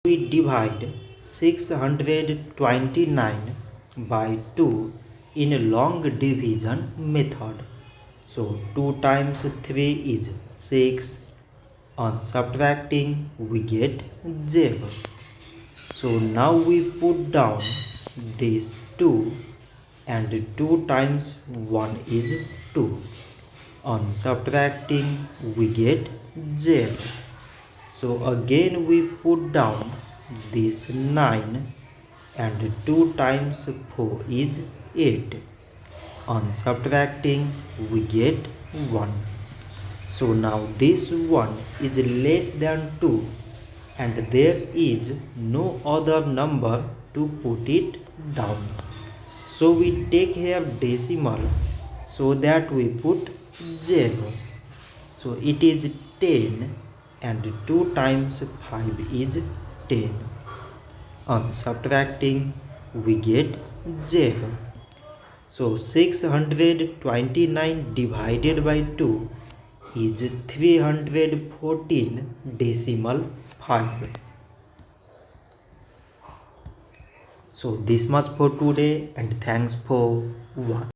We divide 629 by 2 in a long division method. So 2 times 3 is 6. On subtracting we get 0. So now we put down these 2 and 2 times 1 is 2. On subtracting we get 0. So again we put down this 9 and 2 times 4 is 8. On subtracting we get 1. So now this 1 is less than 2 and there is no other number to put it down. So we take here decimal so that we put 0. So it is 10 and 2 times 5 is 10. On subtracting we get 0. So 629 divided by 2 is 314 decimal 5. So this much for today and thanks for watching.